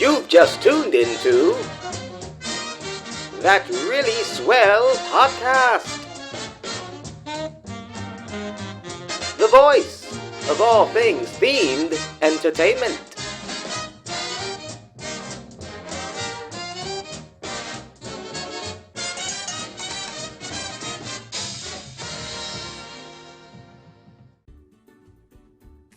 You've just tuned into That Really Swell Podcast. The voice of all things themed entertainment.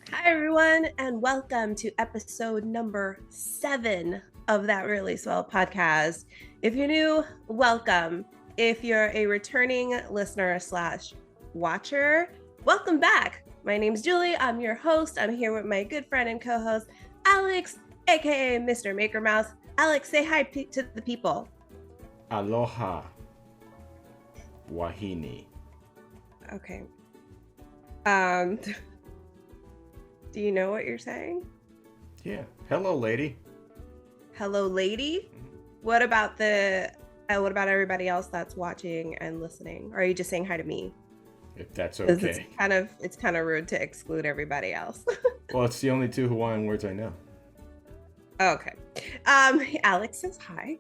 Hi everyone, and welcome to episode number 7 of That Really Swell Podcast. If you're new, welcome. If you're a returning listener / watcher, welcome back. My name's Julie. I'm your host. I'm here with my good friend and co-host, Alex, aka Mr. Maker Mouse. Alex, say hi to the people. Aloha. Wahine. Okay. Do you know what you're saying? Yeah. Hello, lady. Hello, lady. What about everybody else that's watching and listening? Or are you just saying hi to me? If that's okay. It's kind of rude to exclude everybody else. Well, it's the only two Hawaiian words I know. Okay. Alex says hi.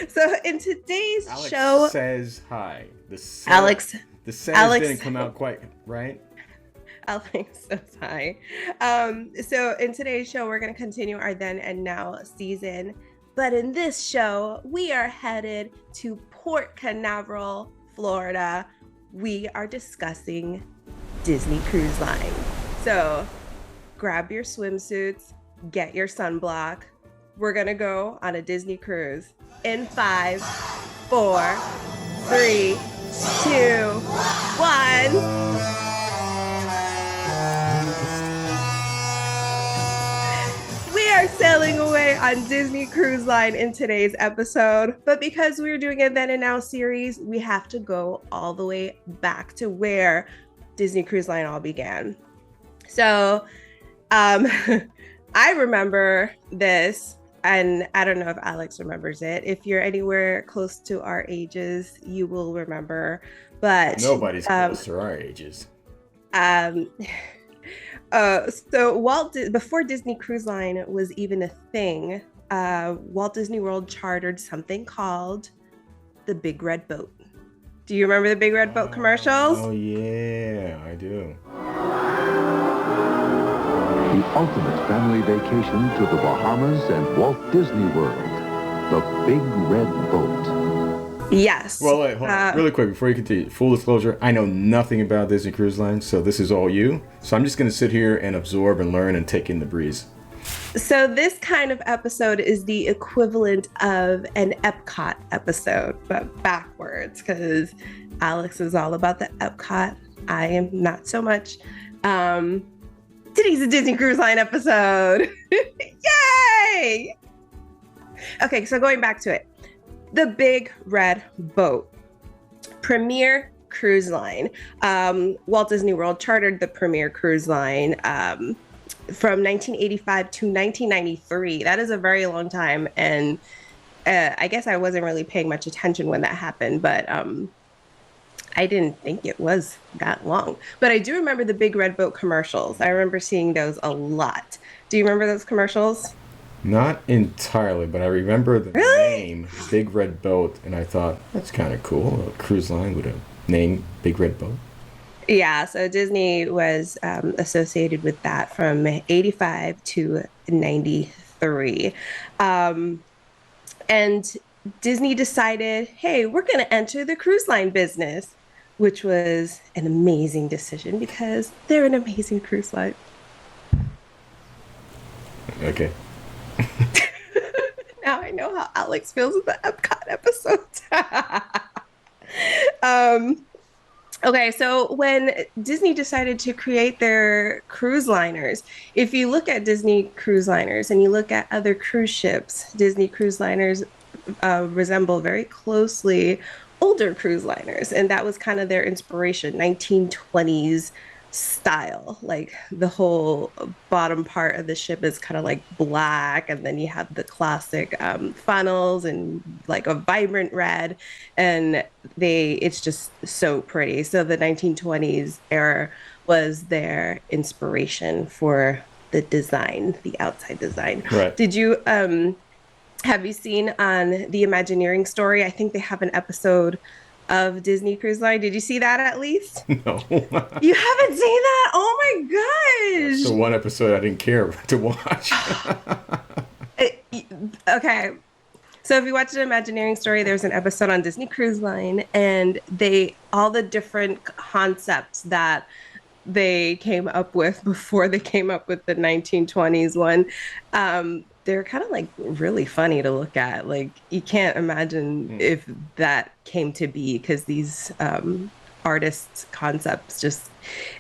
So in today's Alex show, says hi. The sentence didn't come out quite right. Alex says hi. So in today's show, we're going to continue our Then and Now season. But in this show, we are headed to Port Canaveral, Florida. We are discussing Disney Cruise Line. So grab your swimsuits, get your sunblock. We're going to go on a Disney cruise in 5, 4, 3, 2, 1. We are sailing away on Disney Cruise Line in today's episode, but because we're doing a Then and Now series, we have to go all the way back to where Disney Cruise Line all began. So, I remember this, and I don't know if Alex remembers it. If you're anywhere close to our ages, you will remember, but nobody's close to our ages. So before Disney Cruise Line was even a thing, Walt Disney World chartered something called the Big Red Boat. Do you remember the Big Red Boat commercials? Oh yeah, I do. The ultimate family vacation to the Bahamas and Walt Disney World. The Big Red Boat. Yes. Well, wait, hold on. Really quick before you continue. Full disclosure, I know nothing about Disney Cruise Line, so this is all you. So I'm just going to sit here and absorb and learn and take in the breeze. So this kind of episode is the equivalent of an Epcot episode, but backwards, because Alex is all about the Epcot. I am not so much. Today's a Disney Cruise Line episode. Yay! Okay, so going back to it. The Big Red Boat, premier cruise line. Walt Disney World chartered the premier cruise line from 1985 to 1993. That is a very long time, and I guess I wasn't really paying much attention when that happened, but I didn't think it was that long. But I do remember the Big Red Boat commercials. I remember seeing those a lot. Do you remember those commercials? Not entirely, but I remember the name Big Red Boat, and I thought, that's kind of cool. A cruise line with a name, Big Red Boat. Yeah, so Disney was associated with that from 85 to 93. And Disney decided, hey, we're going to enter the cruise line business, which was an amazing decision because they're an amazing cruise line. Okay. Now I know how Alex feels with the Epcot episodes. Okay, so when Disney decided to create their cruise liners, if you look at Disney cruise liners and you look at other cruise ships, Disney cruise liners resemble very closely older cruise liners. And that was kind of their inspiration, 1920s style. Like the whole bottom part of the ship is kind of like black, and then you have the classic funnels and like a vibrant red, and it's just so pretty. So the 1920s era was their inspiration for the design, the outside design. Right. Did you Have you seen on the Imagineering story? I think they have an episode of Disney Cruise Line. Did you see that at least? No. You haven't seen that? Oh my That's gosh. the one episode I didn't care to watch. Okay. So if you watch an Imagineering story, there's an episode on Disney Cruise Line, and all the different concepts that they came up with before they came up with the 1920s one. They're kind of like really funny to look at. Like you can't imagine if that came to be, because these artists' concepts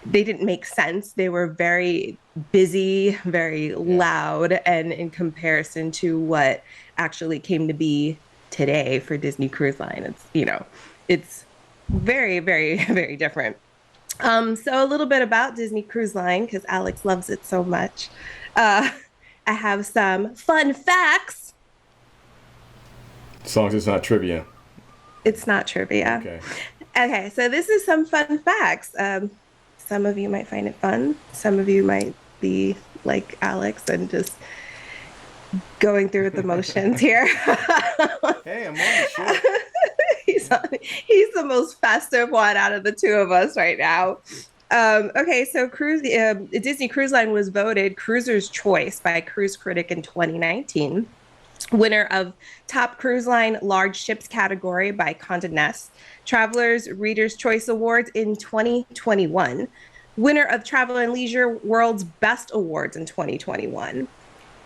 they didn't make sense. They were very busy, very loud, and in comparison to what actually came to be today for Disney Cruise Line, it's very, very, very different. So a little bit about Disney Cruise Line, because Alex loves it so much. I have some fun facts. As long as it's not trivia. It's not trivia. Okay, so this is some fun facts. Some of you might find it fun. Some of you might be like Alex and just going through the motions here. Hey, I'm on the show. He's the most festive one out of the two of us right now. Okay, so Disney Cruise Line was voted Cruiser's Choice by Cruise Critic in 2019. Winner of Top Cruise Line Large Ships category by Condé Nast. Travelers Reader's Choice Awards in 2021. Winner of Travel and Leisure World's Best Awards in 2021.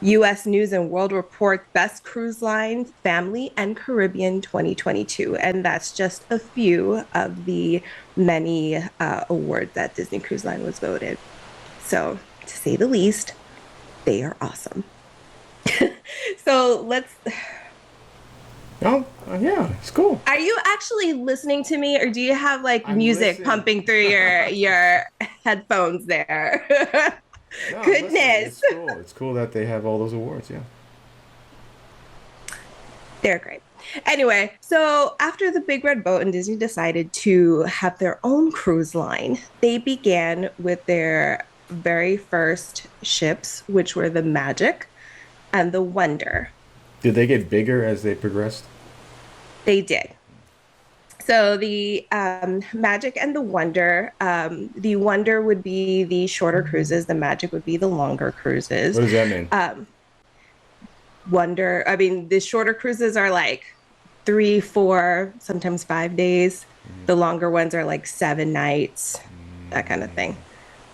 U.S. News and World Report Best Cruise Line Family and Caribbean 2022. And that's just a few of the many awards that Disney Cruise Line was voted. So, to say the least, they are awesome. So let's... Oh, yeah, it's cool. Are you actually listening to me, or do you have I'm music listening. pumping through your headphones there? No, Goodness. listen, it's cool. It's cool that they have all those awards, yeah. They're great. Anyway, so after the Big Red Boat and Disney decided to have their own cruise line, they began with their very first ships, which were the Magic and the Wonder. Did they get bigger as they progressed? They did. So the Magic and the Wonder would be the shorter cruises. The Magic would be the longer cruises. What does that mean? The shorter cruises are like 3, 4, sometimes 5 days. The longer ones are like 7 nights, that kind of thing.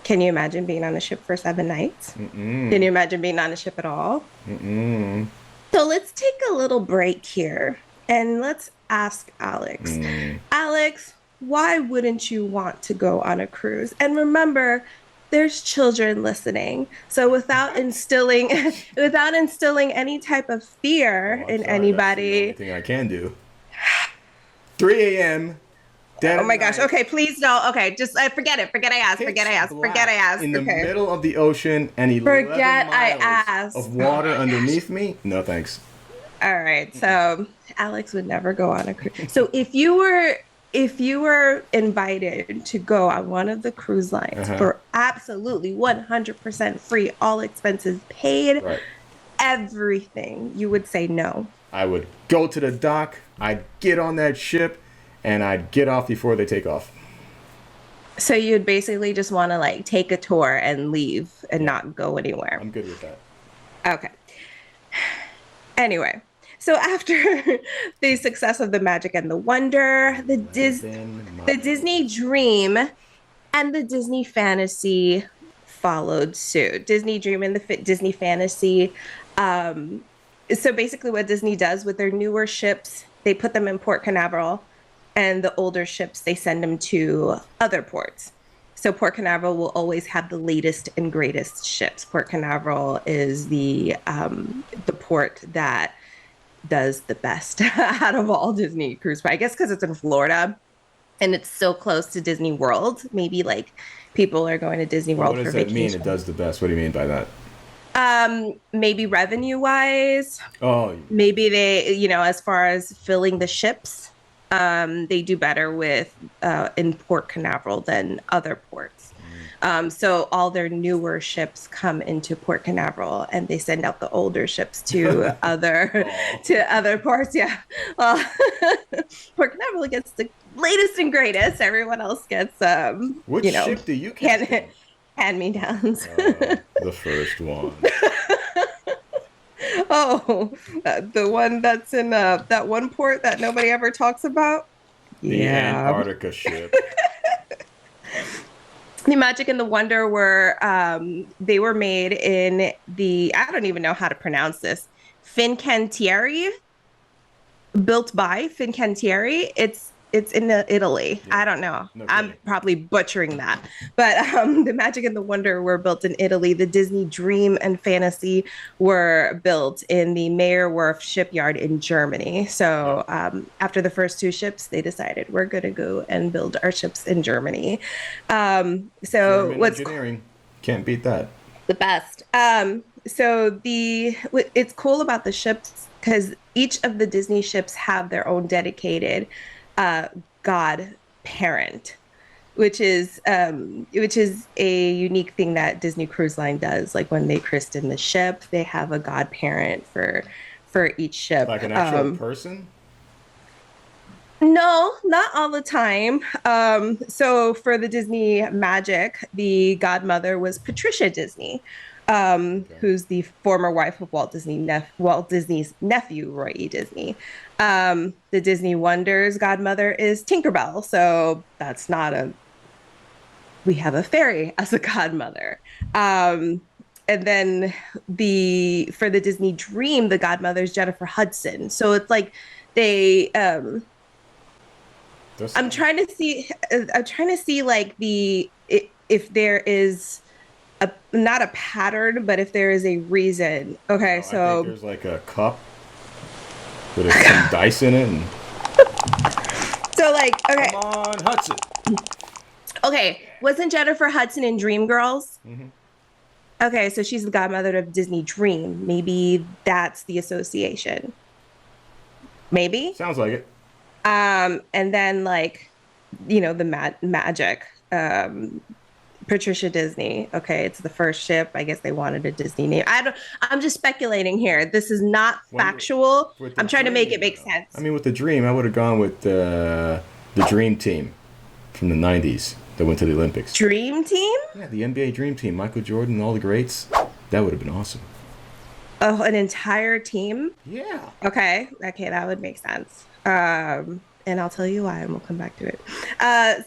Can you imagine being on a ship for 7 nights? Can you imagine being on a ship at all? So let's take a little break here and let's ask Alex. Alex, why wouldn't you want to go on a cruise? And remember, there's children listening. So without instilling any type of fear in anybody. That's the only thing I can do. 3 a.m. Oh my gosh. Okay, please don't. Okay, just forget it. Forget I asked. Forget I asked. In the middle of the ocean and 11 miles of water underneath me? No, thanks. All right. So Alex would never go on a cruise. So if you were invited to go on one of the cruise lines for absolutely 100% free, all expenses paid, everything, you would say no. I would go to the dock, I'd get on that ship, and I'd get off before they take off. So you'd basically just want to take a tour and leave and not go anywhere. I'm good with that. Okay. Anyway, so after the success of the Magic and the Wonder, the Disney Dream and the Disney Fantasy followed suit. Disney Dream and the Disney Fantasy. So basically what Disney does with their newer ships, they put them in Port Canaveral, and the older ships, they send them to other ports. So Port Canaveral will always have the latest and greatest ships. Port Canaveral is the port that does the best out of all Disney cruise. I guess because it's in Florida and it's so close to Disney World. Maybe people are going to Disney World for vacation. What does that mean? It does the best. What do you mean by that? Maybe revenue wise. Oh. Maybe they, as far as filling the ships, they do better with in Port Canaveral than other ports. So all their newer ships come into Port Canaveral, and they send out the older ships to other ports. Yeah, well, Port Canaveral gets the latest and greatest. Everyone else gets Which ship do you captain? hand me downs. The first one. Oh, the one that's in that one port that nobody ever talks about. The Antarctica ship. The Magic and the Wonder were they were made in the, I don't even know how to pronounce this, Fincantieri, built by Fincantieri. It's in Italy. Yeah. I don't know. No I'm probably butchering that. But the Magic and the Wonder were built in Italy. The Disney Dream and Fantasy were built in the Meyerwerf shipyard in Germany. So after the first two ships, they decided we're going to go and build our ships in Germany. So German engineering. Can't beat that. The best. So it's cool about the ships because each of the Disney ships have their own dedicated God parent, which is a unique thing that Disney Cruise Line does. Like when they christen the ship, they have a God parent for each ship. Like an actual person? No, not all the time. So for the Disney Magic, the godmother was Patricia Disney, who's the former wife of Walt Disney's nephew, Roy E. Disney. The Disney Wonders godmother is Tinkerbell. So that's not we have a fairy as a godmother. And then for the Disney Dream, the godmother is Jennifer Hudson. So it's like they, I'm trying to see like if there is not a pattern, but if there is a reason. Okay, so I think there's like a cup with some dice in it. So like, okay. Come on, Hudson. Okay, wasn't Jennifer Hudson in Dreamgirls? Mm-hmm. Okay, so she's the godmother of Disney Dream. Maybe that's the association. Maybe? Sounds like it. And then like, the Magic. Patricia Disney. Okay, it's the first ship. I guess they wanted a Disney name. I'm just speculating here. This is not factual. I'm trying to make it make sense. I mean, with the Dream, I would have gone with the Dream Team from the 90s that went to the Olympics. Dream Team? Yeah, the NBA Dream Team. Michael Jordan and all the greats. That would have been awesome. Oh, an entire team? Yeah. Okay, that would make sense. And I'll tell you why, and we'll come back to it.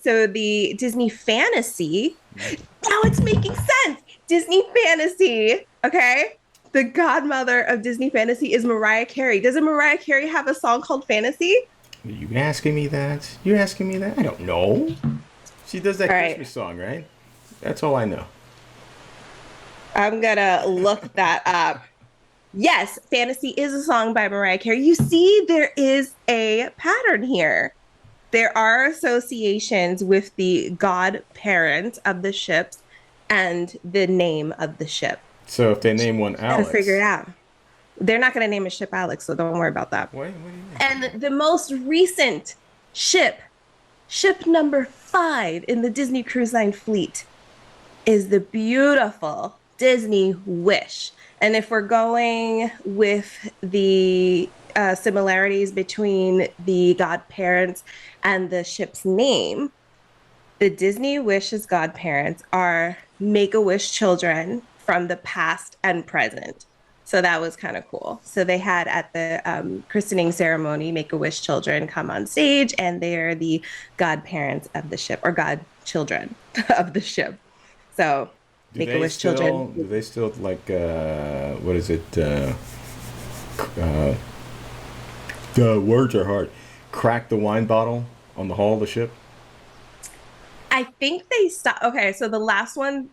So the Disney Fantasy, now it's making sense. Disney Fantasy, okay? The godmother of Disney Fantasy is Mariah Carey. Doesn't Mariah Carey have a song called Fantasy? Are you asking me that? I don't know. She does that Christmas song, right? That's all I know. I'm going to look that up. Yes, Fantasy is a song by Mariah Carey. You see, there is a pattern here. There are associations with the godparent of the ships and the name of the ship. So if they name one Alex. To figure it out. They're not going to name a ship Alex, so don't worry about that. What do you mean? And the most recent ship number 5 in the Disney Cruise Line fleet, is the beautiful Disney Wish. And if we're going with the similarities between the godparents and the ship's name, the Disney Wish's godparents are Make-A-Wish children from the past and present. So that was kind of cool. So they had at the christening ceremony, Make-A-Wish children come on stage, and they're the godparents of the ship, or godchildren of the ship. So Make-A-Wish children. Do they still like what is it? The words are hard. Crack the wine bottle on the hull of the ship. I think they stopped. Okay, so the last one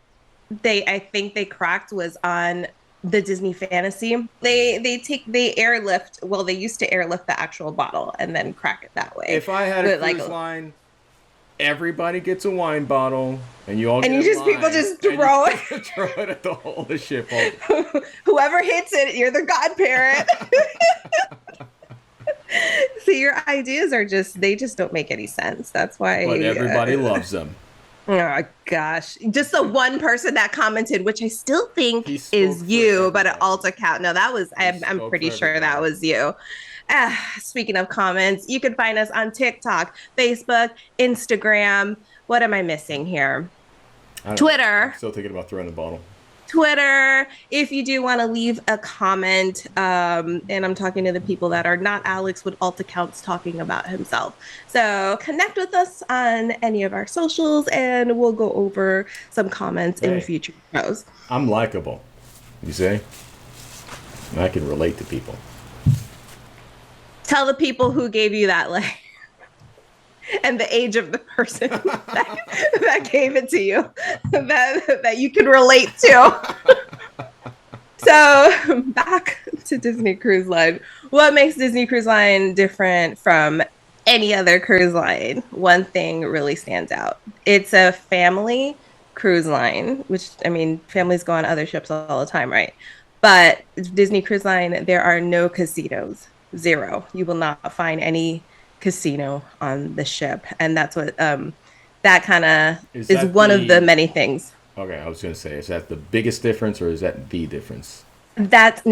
I think they cracked was on the Disney Fantasy. They airlift. Well, they used to airlift the actual bottle and then crack it that way. If I had a cruise line, everybody gets a wine bottle, and you all get people just throw it. Throw it at the whole of the ship. Whoever hits it, you're the godparent. So your ideas are they just don't make any sense. That's why. But everybody loves them. Oh gosh, just the one person that commented, which I still think He spoke is for you, but an everybody. alt account. No, that was I'm Spoke pretty for sure that everybody. was you. Speaking of comments, you can find us on TikTok, Facebook, Instagram. What am I missing here? I don't know. I'm Twitter. still thinking about throwing the bottle. Twitter, if you do want to leave a comment, and I'm talking to the people that are not Alex with alt accounts talking about himself. So connect with us on any of our socials and we'll go over some comments in Hey. future shows. I'm likable. You see? And I can relate to people. Tell the people who gave you that like and the age of the person that gave it to you that you can relate to. So back to Disney Cruise Line. What makes Disney Cruise Line different from any other cruise line? One thing really stands out. It's a family cruise line, which I mean, families go on other ships all the time, right? But Disney Cruise Line, there are no casinos. Zero. You will not find any casino on the ship. And that's what that kind of is one of the many things. Okay, I was going to say, is that the biggest difference or is that the difference? That's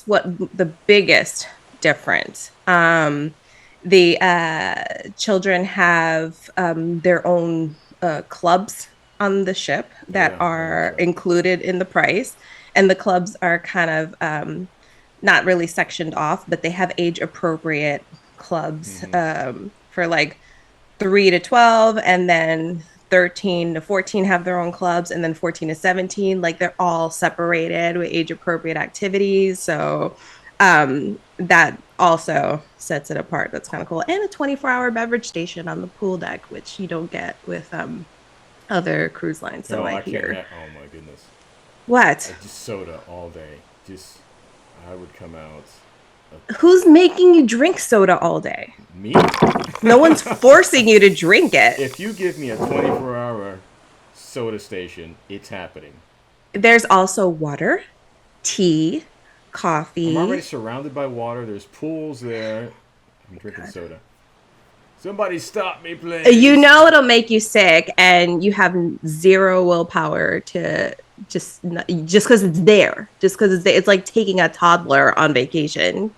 what the biggest difference. The children have their own clubs on the ship that are included in the price. And the clubs are kind of not really sectioned off, but they have age appropriate clubs for like 3 to 12, and then 13 to 14 have their own clubs, and then 14 to 17, like they're all separated with age appropriate activities. So that also sets it apart. That's kind of cool. And a 24-hour beverage station on the pool deck, which you don't get with other cruise lines. So I hear. Oh my goodness. What? Just soda all day. I would come out. Who's making you drink soda all day? Me? No one's forcing you to drink it. If you give me a 24-hour soda station, it's happening. There's also water, tea, coffee. I'm already surrounded by water. There's pools there. I'm drinking soda. Somebody stop me, please. You know it'll make you sick, and you have zero willpower to just because it's there. Just because it's there. It's like taking a toddler on vacation.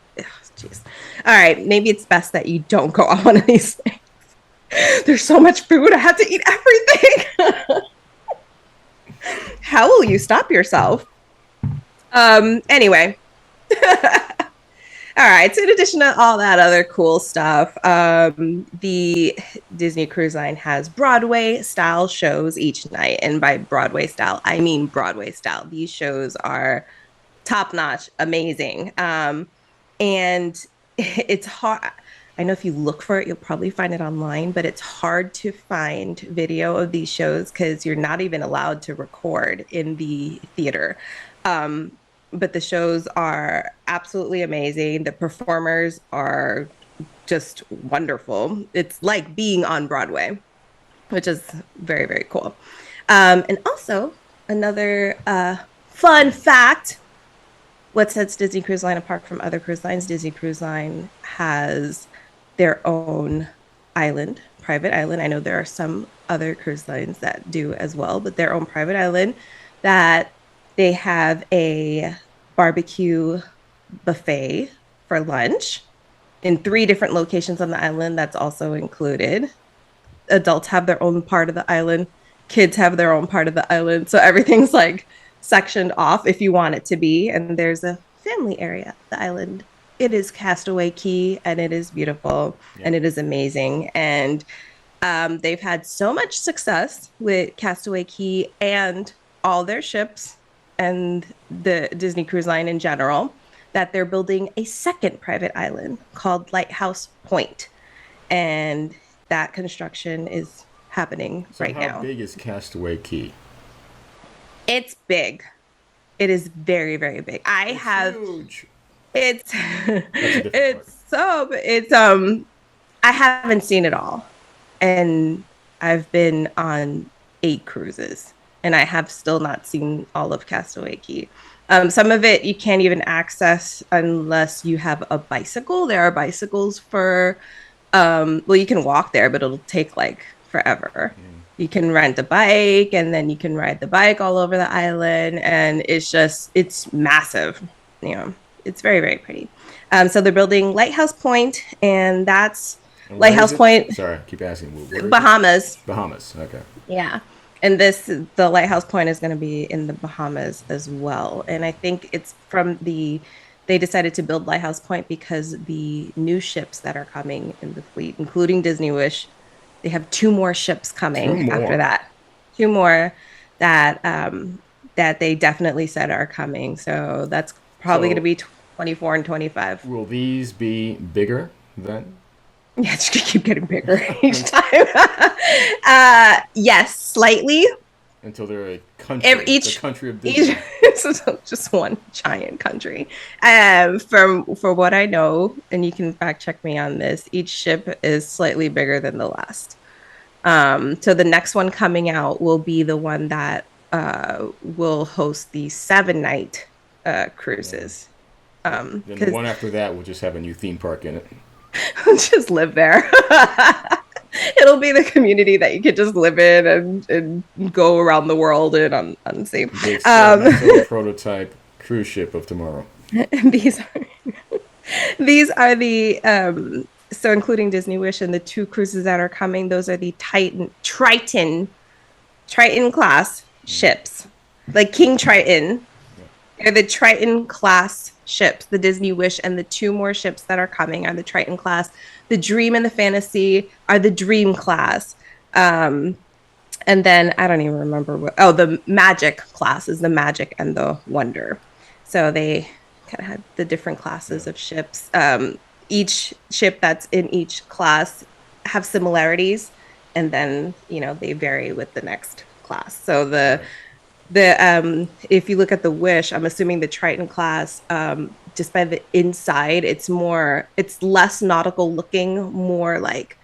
Jeez. All right, maybe it's best that you don't go on one of these things. There's so much food. I have to eat everything. How will you stop yourself? Anyway. All right. So in addition to all that other cool stuff, the Disney Cruise Line has Broadway style shows each night. And by Broadway style, I mean Broadway style. These shows are top notch, amazing. And it's hard. I know if you look for it, you'll probably find it online, but it's hard to find video of these shows because you're not even allowed to record in the theater. But the shows are absolutely amazing. The performers are just wonderful. It's like being on Broadway, which is very, very cool. And also, another fun fact, what sets Disney Cruise Line apart from other cruise lines, Disney Cruise Line has their own island, private island. I know there are some other cruise lines that do as well, but their own private island that they have a barbecue buffet for lunch in 3 different locations on the island. That's also included. Adults have their own part of the island. Kids have their own part of the island. So everything's like sectioned off if you want it to be. And there's a family area, the island. It is Castaway Cay, and it is beautiful, and it is amazing. And they've had so much success with Castaway Cay and all their ships and the Disney Cruise Line in general, that they're building a second private island called Lighthouse Point. And that construction is happening right now. How big is Castaway Cay? It's big. It is very, very big. Huge. It's I haven't seen it all. And I've been on 8 cruises, and I have still not seen all of Castaway Cay. Some of it you can't even access unless you have a bicycle. There are bicycles for, well, you can walk there, but it'll take like forever. You can rent a bike, and then you can ride the bike all over the island, and it's massive. You know, it's very, very pretty. So they're building Lighthouse Point, and that's And where is Lighthouse it? Point, Sorry, I keep asking. Where is it? Bahamas. Bahamas. Okay. Yeah. And the Lighthouse Point is going to be in the Bahamas as well. And I think it's they decided to build Lighthouse Point because the new ships that are coming in the fleet, including Disney Wish, they have two more ships coming after that. Two more that they definitely said are coming. So that's probably going to be 24 and 25. Will these be bigger then? Yeah, it's gonna keep getting bigger each time. Yes, slightly. Until they're a country, the country of Disney. Just one giant country. For what I know, and you can fact check me on this, each ship is slightly bigger than the last. So the next one coming out will be the one that will host the 7-night cruises. Then the one after that will just have a new theme park in it. Just live there. It'll be the community that you could just live in and go around the world in on safe. The prototype cruise ship of tomorrow. These are the so including Disney Wish and the two cruises that are coming. Those are the Triton class ships, like King Triton. They're the Triton class ships. The Disney Wish and the two more ships that are coming are the Triton class. The Dream and the Fantasy are the Dream class. And then I don't even remember the Magic class is the Magic and the Wonder. So they kind of had the different classes of ships. Each ship that's in each class have similarities, and then they vary with the next class. So the if you look at the Wish, I'm assuming the Triton class, just by the inside, it's less nautical looking, more like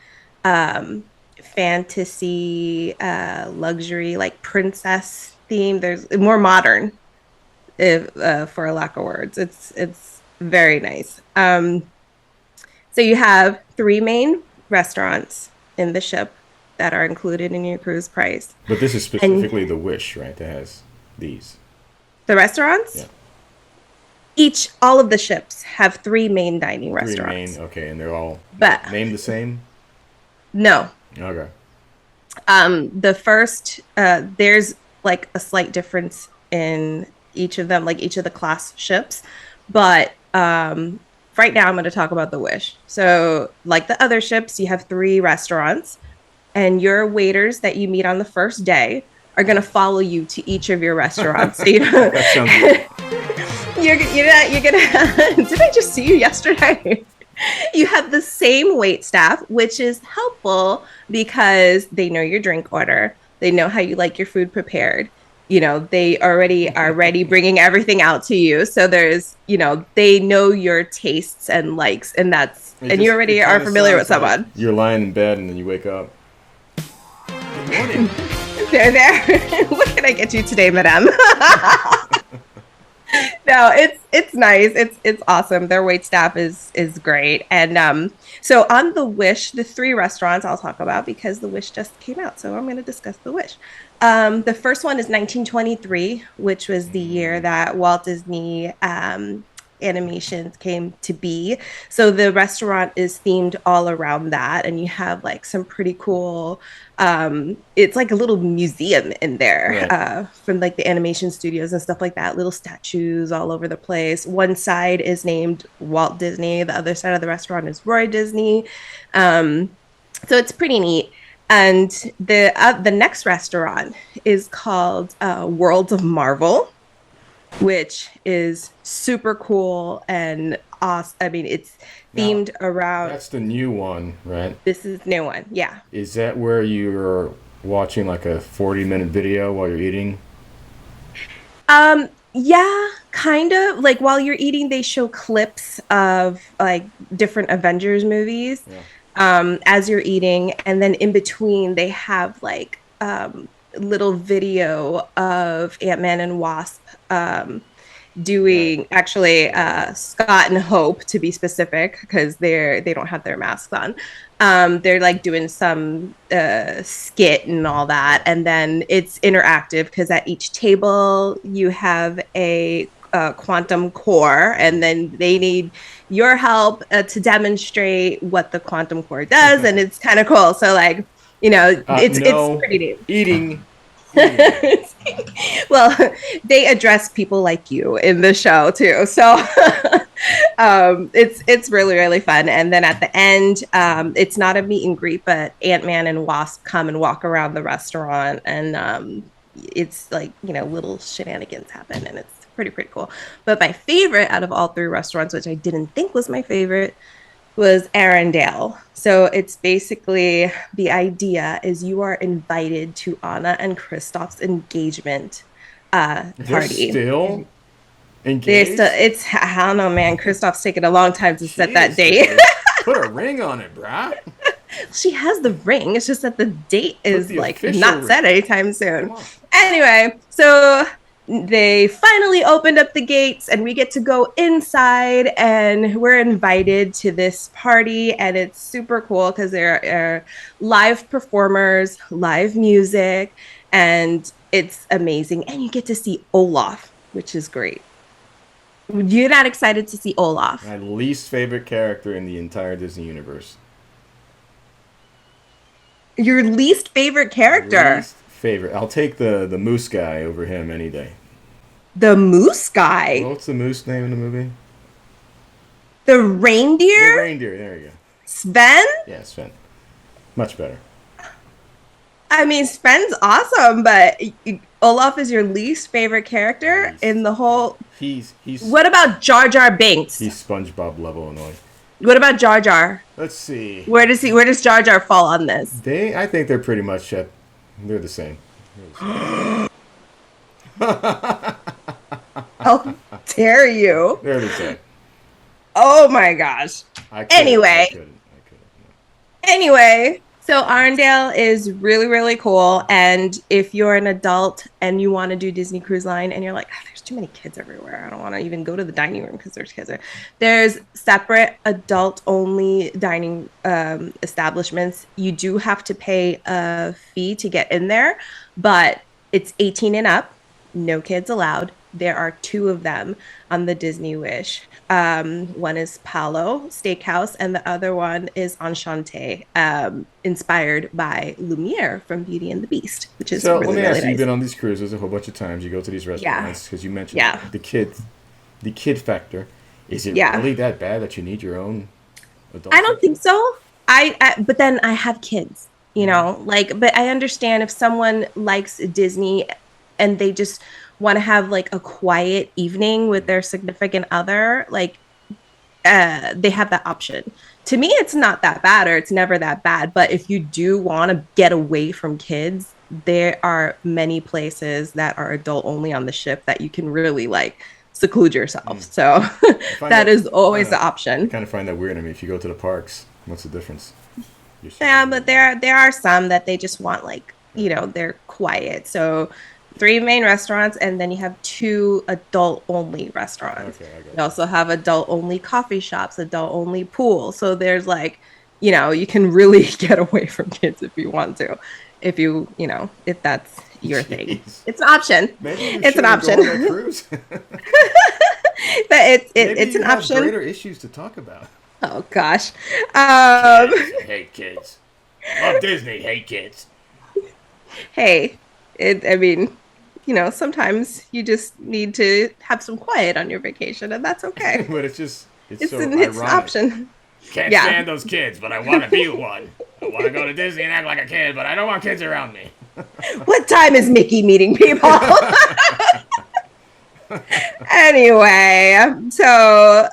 fantasy, luxury, like princess theme. There's more modern, for a lack of words. It's very nice. So you have 3 main restaurants in the ship that are included in your cruise price. But this is specifically the Wish, right? That has these. The restaurants? Yeah. All of the ships have 3 main dining restaurants. 3 main, okay, and they're all named the same? No. Okay. The first, there's like a slight difference in each of them, like each of the class ships. But right now I'm going to talk about the Wish. So like the other ships, you have 3 restaurants. And your waiters that you meet on the first day are going to follow you to each of your restaurants. So That sounds good. you're gonna. Did I just see you yesterday? You have the same wait staff, which is helpful because they know your drink order. They know how you like your food prepared. They already are ready, bringing everything out to you. So there's, they know your tastes and likes, and you already are familiar with someone. Like you're lying in bed and then you wake up. Good morning. They're there. What can I get you today, madame? No, it's nice. It's awesome. Their wait staff is great. And so on the Wish, the 3 restaurants I'll talk about because the Wish just came out. So I'm going to discuss the Wish. The first one is 1923, which was the year that Walt Disney Animations came to be. So the restaurant is themed all around that, and you have like some pretty cool it's like a little museum in there, right, from like the animation studios and stuff like that. Little statues all over the place. One side is named Walt Disney, the other side of the restaurant is Roy Disney. So it's pretty neat. And the next restaurant is called Worlds of Marvel, which is super cool and awesome. I mean, it's themed around... That's the new one, right? This is the new one, yeah. Is that where you're watching like a 40-minute video while you're eating? Yeah, kind of. Like while you're eating, they show clips of like different Avengers movies, as you're eating. And then in between, they have like... little video of Ant-Man and Wasp doing actually Scott and Hope, to be specific, because they don't have their masks on. They're like doing some skit and all that, and then it's interactive because at each table you have a quantum core, and then they need your help to demonstrate what the quantum core does, and it's kind of cool. So like, it's pretty neat. Eating. Well, they address people like you in the show too, so it's really, really fun. And then at the end, it's not a meet and greet, but Ant-Man and Wasp come and walk around the restaurant, and it's like, little shenanigans happen, and it's pretty cool. But my favorite out of all three restaurants, which I didn't think was my favorite, was Arendelle. So it's basically, the idea is you are invited to Anna and Kristoff's engagement party. They're still engaged? I don't know, man. Kristoff's taking a long time to set that date. Put a ring on it, brah. She has the ring. It's just that the date is like not ring. set anytime soon. Anyway, so they finally opened up the gates and we get to go inside, and we're invited to this party, and it's super cool because there are live performers, live music, and it's amazing. And you get to see Olaf, which is great. You're not excited to see Olaf? My least favorite character in the entire Disney universe. Your least favorite character? Least favorite. I'll take the moose guy over him any day. The moose guy? What's the moose name in the movie? The reindeer? The reindeer, there you go. Sven? Yeah, Sven. Much better. I mean, Sven's awesome, but Olaf is your least favorite character in the whole... He's. What about Jar Jar Binks? He's SpongeBob level annoying. What about Jar Jar? Let's see. Where does Jar Jar fall on this? I think they're pretty much they're the same. How dare you? They're the same. Oh my gosh. Anyway, so Arendelle is really, really cool. And if you're an adult and you want to do Disney Cruise Line and you're like, there's too many kids everywhere, I don't want to even go to the dining room because there's kids there. There's separate adult-only dining establishments. You do have to pay a fee to get in there, but it's 18 and up, no kids allowed. There are two of them on the Disney Wish. One is Palo Steakhouse, and the other one is Enchante, inspired by Lumiere from Beauty and the Beast, which is so. Really, Let me really ask you: nice. You've been on these cruises a whole bunch of times. You go to these restaurants because you mentioned the kid factor. Is it really that bad that you need your own adult? I don't think so. But then I have kids, but I understand if someone likes Disney and they just want to have like a quiet evening with their significant other, they have that option. To me, it's not that bad, or it's never that bad. But if you do want to get away from kids, there are many places that are adult only on the ship that you can really seclude yourself. So that is always the option. I kind of find that weird. I mean, if you go to the parks, what's the difference? Yeah, but there are some that they just want they're quiet. So 3 main restaurants, and then you have 2 adult-only restaurants. Okay, you also have adult-only coffee shops, adult-only pool. So there's you can really get away from kids if you want to, if that's your thing. It's an option. It's an option. Go on that cruise. But it's an option. Have greater issues to talk about. Oh gosh. Kids, hate kids. Love Disney, hate kids. Hey, sometimes you just need to have some quiet on your vacation, and that's okay. But it's so an ironic. option. Can't stand those kids, but I want to be one. I want to go to Disney and act like a kid, but I don't want kids around me. What time is Mickey meeting people? Anyway, so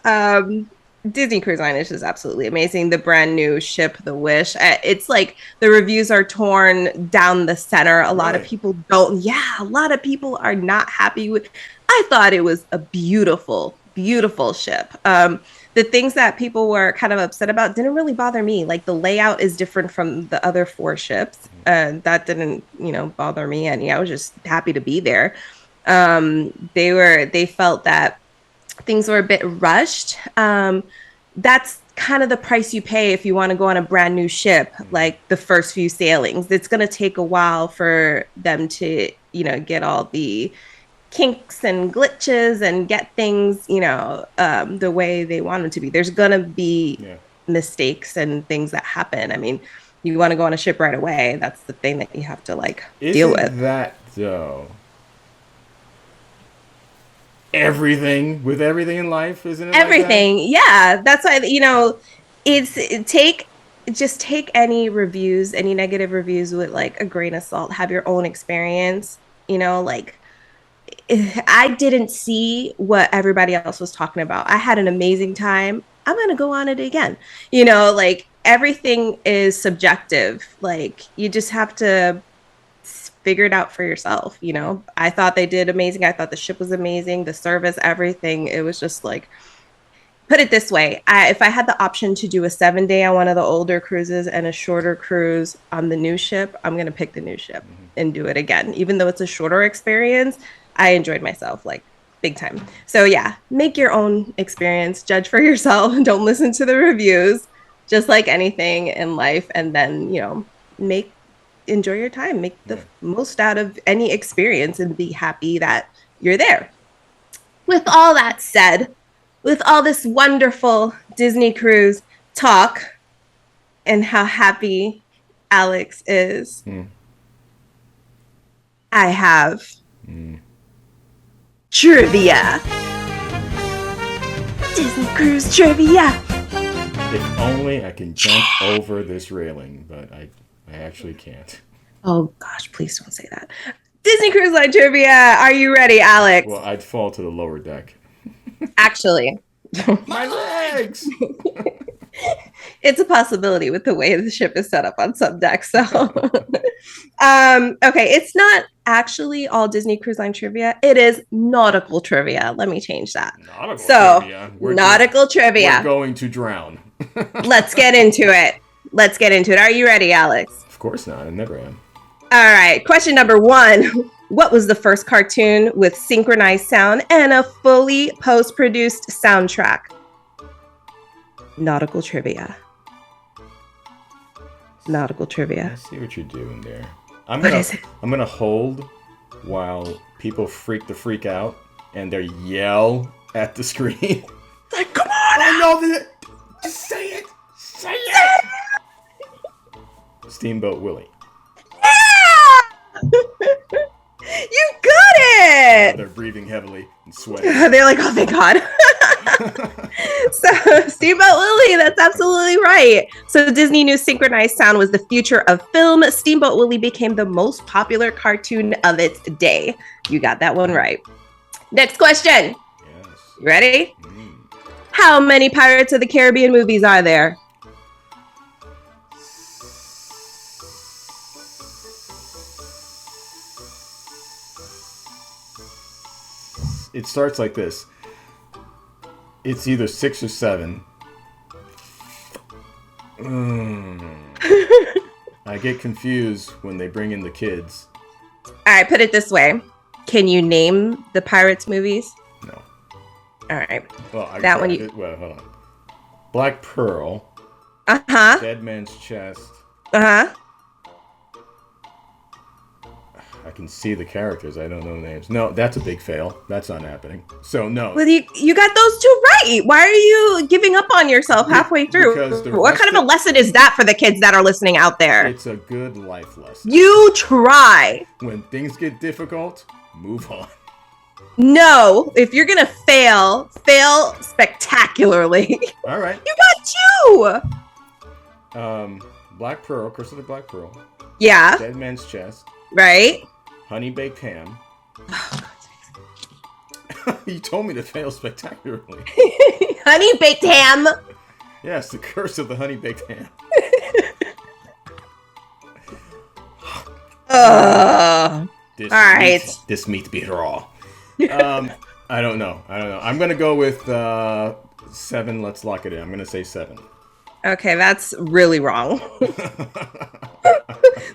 Disney Cruise Line is just absolutely amazing. The brand new ship, the Wish, it's the reviews are torn down the center. A lot of people don't. Yeah, a lot of people are not happy with. I thought it was a beautiful, beautiful ship. The things that people were kind of upset about didn't really bother me. The layout is different from the other 4 ships. That didn't, bother me any. I was just happy to be there. They felt that things were a bit rushed. That's kind of the price you pay if you want to go on a brand new ship, like the first few sailings. It's going to take a while for them to, get all the kinks and glitches and get things, the way they want them to be. There's going to be mistakes and things that happen. I mean, you want to go on a ship right away. That's the thing that you have to deal with. Isn't that though? Everything in life, isn't it? Everything, like that? Yeah. That's why just take any reviews, any negative reviews with a grain of salt. Have your own experience. I didn't see what everybody else was talking about. I had an amazing time. I'm gonna go on it again. Everything is subjective. You just have to figure it out for yourself. I thought they did amazing. I thought the ship was amazing, the service, everything. It was just put it this way. If I had the option to do a 7-day on one of the older cruises and a shorter cruise on the new ship, I'm going to pick the new ship and do it again. Even though it's a shorter experience, I enjoyed myself big time. So yeah, make your own experience, judge for yourself, and don't listen to the reviews, just like anything in life. And then, enjoy your time, make the most out of any experience and be happy that you're there. With all that said, with all this wonderful Disney cruise talk and how happy Alex is, I have trivia. Disney cruise trivia. If only I can jump over this railing, but I actually can't. Oh gosh, please don't say that. Disney Cruise Line trivia. Are you ready, Alex? Well, I'd fall to the lower deck. Actually. My legs! It's a possibility with the way the ship is set up on some decks. So, okay, it's not actually all Disney Cruise Line trivia. It is nautical trivia. Let me change that. Nautical trivia. We're going to drown. Let's get into it. Are you ready, Alex? Of course not. I never am. All right. Question number 1. What was the first cartoon with synchronized sound and a fully post-produced soundtrack? Nautical trivia. I see what you're doing there. I'm gonna hold while people freak out and they yell at the screen. Come on! I know that. Just say it. Say it. Steamboat Willie. Yeah! You got it! They're breathing heavily and sweating. They're like, oh, thank God. So, Steamboat Willie, that's absolutely right. So, Disney knew synchronized sound was the future of film. Steamboat Willie became the most popular cartoon of its day. You got that one right. Next question. Yes. You ready? How many Pirates of the Caribbean movies are there? It starts like this. It's either 6 or 7. I get confused when they bring in the kids. All right, put it this way. Can you name the Pirates movies? No. All right. Well, hold on. Black Pearl. Uh-huh. Dead Man's Chest. Uh-huh. I can see the characters. I don't know the names. No, that's a big fail. That's not happening. So, no. Well, you got those two right. Why are you giving up on yourself halfway through? What kind of a lesson is that for the kids that are listening out there? It's a good life lesson. You try. When things get difficult, move on. No, if you're going to fail spectacularly. All right. You got two. Black Pearl, Curse of the Black Pearl. Yeah. Dead Man's Chest. Right. Honey Baked Ham. You told me to fail spectacularly. Honey Baked Ham. Yes, the Curse of the Honey Baked Ham. All right. This meat be raw. I don't know. I'm gonna go with 7. Let's lock it in. I'm gonna say 7. Okay, that's really wrong.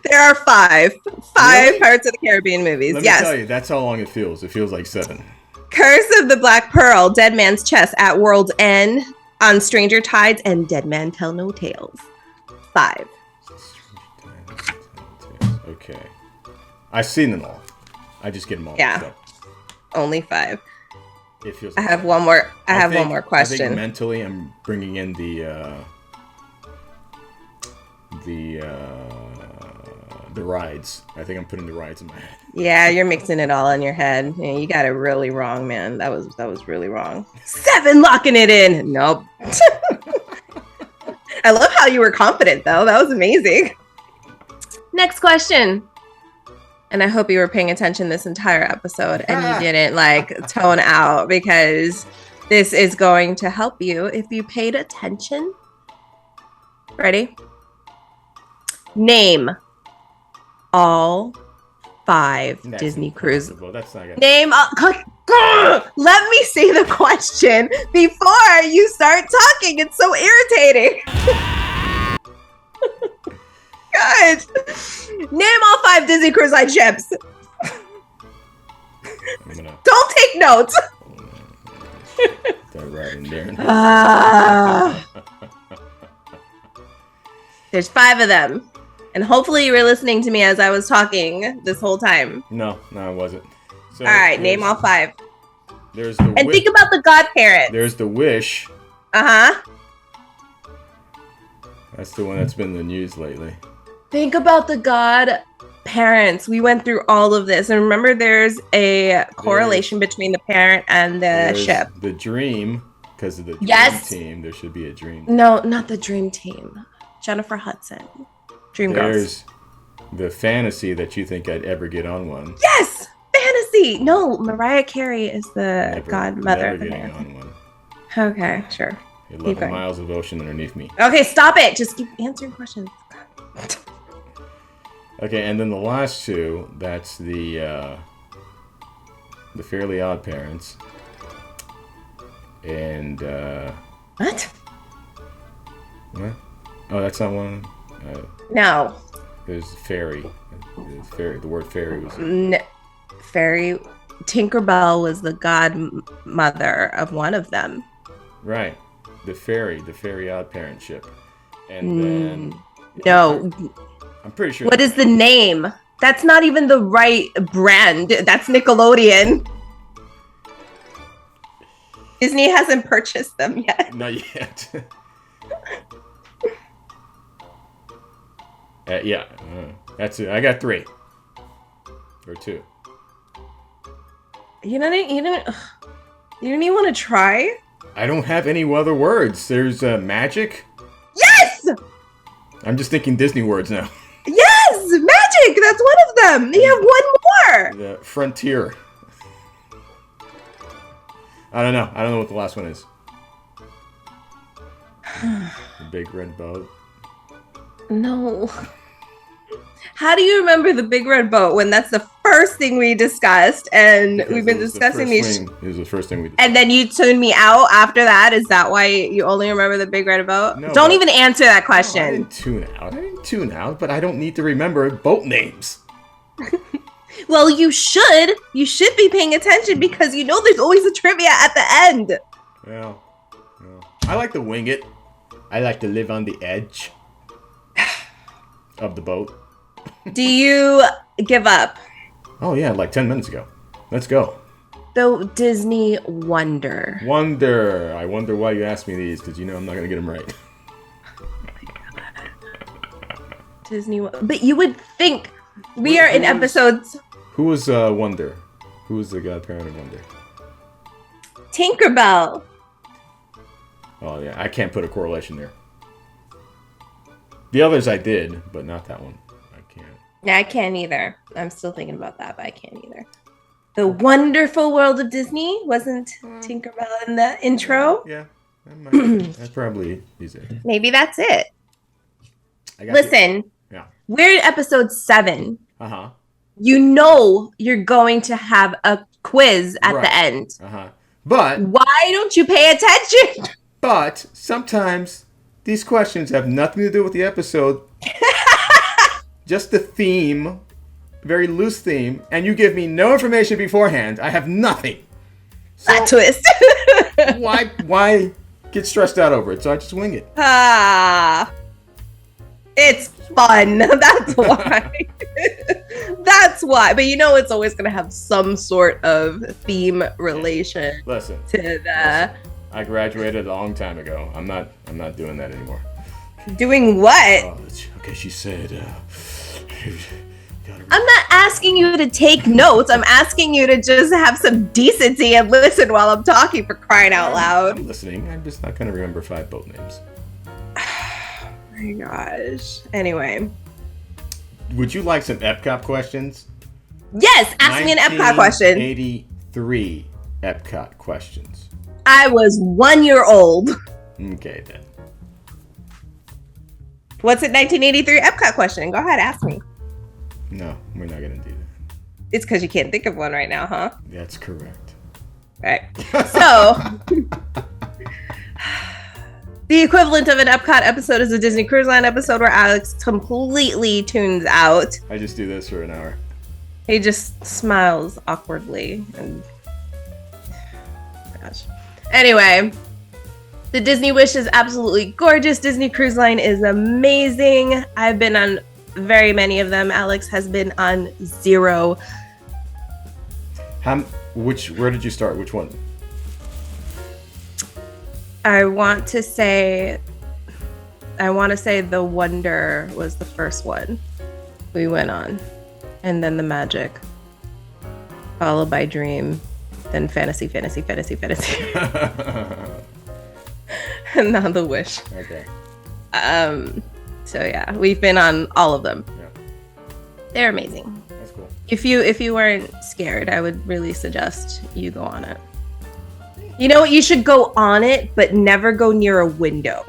There are five Really? Pirates of the Caribbean movies. Let me Yes. tell you, that's how long it feels. It feels like 7. Curse of the Black Pearl, Dead Man's Chest, At World's End, On Stranger Tides, and Dead Man Tell No Tales. 5. Okay. I've seen them all. I just get them all. Yeah. mixed up. Only 5. It feels I like have 7. one more. I have think- one more I think question. mentally, I'm bringing in the rides. I think I'm putting the rides in my head. Yeah, you're mixing it all in your head. Yeah, you got it really wrong, man. That was really wrong. 7, locking it in. Nope. I love how you were confident, though. That was amazing. Next question. And I hope you were paying attention this entire episode and you didn't tone out, because this is going to help you if you paid attention. Ready? Name all 5 That's Disney cruise. impossible. That's not gonna. Name all. Let me say the question before you start talking. It's so irritating. God. Name all 5 Disney Cruise Line ships. I'm gonna Don't take notes. put that right in there. There's 5 of them. And hopefully you were listening to me as I was talking this whole time. No, I wasn't. So All right, name all 5. There's the And think about the godparents. There's the Wish. Uh-huh. That's the one that's been in the news lately. Think about the godparents. We went through all of this. And remember, there's a correlation between the parent and the There's ship. the Dream, because of the Dream Yes. Team. There should be a Dream. No, not the Dream Team. Jennifer Hudson. Dream Girls. There's the Fantasy that you think I'd ever get on one. Yes! Fantasy! No, Mariah Carey is the Never- godmother never of the getting man. on one. Okay, sure. 11 going. miles of ocean underneath me. Okay, stop it! Just keep answering questions. Okay, and then the last 2, that's the Fairly Odd Parents. And, What? what? Oh, that's not one. No. There's fairy. The word fairy was. Fairy. Tinkerbell was the godmother of one of them. Right. The fairy odd parent ship. And then. No. I'm pretty sure. What is the name? That's not even the right brand. That's Nickelodeon. Disney hasn't purchased them yet. Not yet. Yeah. That's it. I got 3. Or 2. You didn't even want to try? I don't have any other words. There's magic. Yes! I'm just thinking Disney words now. Yes! Magic! That's one of them! You have one more! The frontier. I don't know what the last one is. The big red boat. No. How do you remember the big red boat when that's the first thing we discussed and Because we've been it was the discussing first these thing- It was the first thing we discussed. and then you tuned me out after that? Is that why you only remember the big red boat? No, Don't but- even answer that I question. didn't tune out, but I don't need to remember boat names. Well, you should. You should be paying attention because you know there's always a trivia at the end. Well, I like to wing it. I like to live on the edge of the boat. Do you give up? Oh yeah, like 10 minutes ago. Let's go. The Disney Wonder. Wonder. I wonder why you asked me these, because you know I'm not going to get them right. But you would think we are in episodes. Who was Wonder? Who was the godparent of Wonder? Tinkerbell. Oh yeah, I can't put a correlation there. The others I did, but not that one. I can't. Yeah, I can't either. I'm still thinking about that, but I can't either. The Wonderful World of Disney wasn't Tinkerbell in the intro. Yeah, that probably is it. Maybe that's it. I got Listen, Yeah. we're in episode 7. Uh-huh. You know you're going to have a quiz at Right. the end. Uh-huh. But Why don't you pay attention? sometimes these questions have nothing to do with the episode. Just the theme, very loose theme, and you give me no information beforehand. I have nothing. So That twist. why get stressed out over it? So I just wing it. It's fun. That's why. That's why. But it's always going to have some sort of theme relation Listen. to the... I graduated a long time ago. I'm not doing that anymore. Doing what? Okay, she said... I'm not asking you to take notes. I'm asking you to just have some decency and listen while I'm talking, for crying out loud. I'm listening. I'm just not going to remember 5 boat names. Oh my gosh. Anyway. Would you like some Epcot questions? Yes, ask me an Epcot question. 1983 Epcot questions. I was 1 year old. Okay, then. What's a 1983 Epcot question? Go ahead, ask me. No, we're not going to do that. It's because you can't think of one right now, huh? That's correct. All right. So, the equivalent of an Epcot episode is a Disney Cruise Line episode where Alex completely tunes out. I just do this for an hour. He just smiles awkwardly. And gosh. Anyway, the Disney Wish is absolutely gorgeous. Disney Cruise Line is amazing. I've been on very many of them. Alex has been on 0. Where did you start? Which one? I want to say the Wonder was the first one we went on, and then the Magic, followed by Dream, then Fantasy, and now the Wish. Okay. So yeah, we've been on all of them. Yeah. They're amazing. That's cool. If you weren't scared, I would really suggest you go on it. You know what? You should go on it, but never go near a window.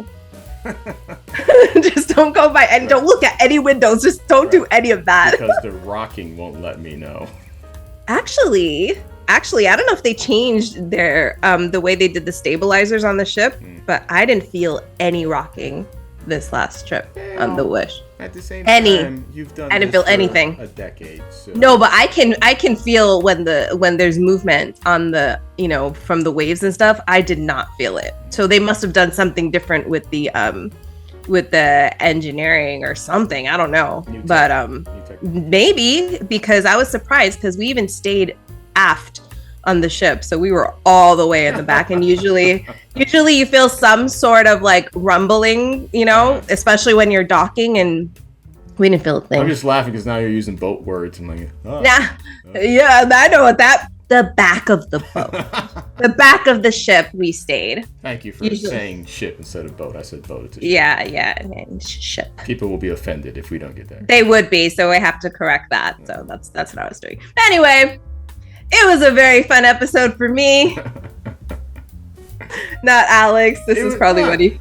Just don't go by and don't look at any windows. Just don't do any of that. Because the rocking won't let me know. Actually, I don't know if they changed their the way they did the stabilizers on the ship, but I didn't feel any rocking this last trip on the Wish. At the same time, you've done I didn't this feel for anything. a decade. So. No, but I can feel when there's movement on the from the waves and stuff. I did not feel it. So they must have done something different with the engineering or something. I don't know. Maybe, because I was surprised because we even stayed aft on the ship, so we were all the way in the back. And usually you feel some sort of like rumbling, especially when you're docking, and we didn't feel a thing. I'm just laughing because now you're using boat words. I'm like, yeah, I know what the back of the boat, the back of the ship we stayed. Thank you for saying ship instead of boat. I said boat. It's a ship. Yeah, and ship. People will be offended if we don't get that. They would be, so I have to correct that. So that's what I was doing. Anyway, it was a very fun episode for me. Not Alex. This is probably what he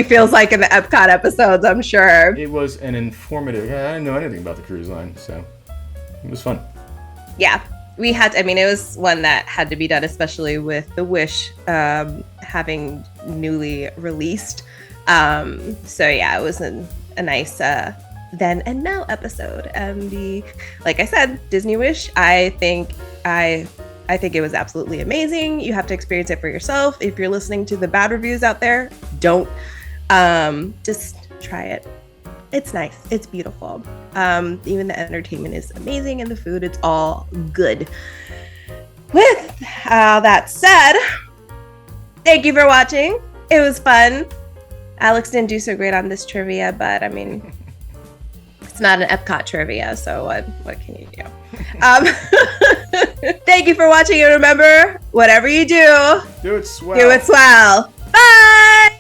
feels like in the Epcot episodes, I'm sure. It was an informative. I didn't know anything about the cruise line, so it was fun. Yeah, we had. It was one that had to be done, especially with the Wish having newly released. So yeah, it was a nice then and now episode. Like I said, Disney Wish. I think it was absolutely amazing. You have to experience it for yourself. If you're listening to the bad reviews out there, don't. Just try it. It's nice. It's beautiful. Even the entertainment is amazing, and the food, it's all good. With that said, thank you for watching. It was fun. Alex didn't do so great on this trivia, but it's not an Epcot trivia, so what can you do? Thank you for watching, and remember, whatever you do, do it swell. Do it swell. Bye!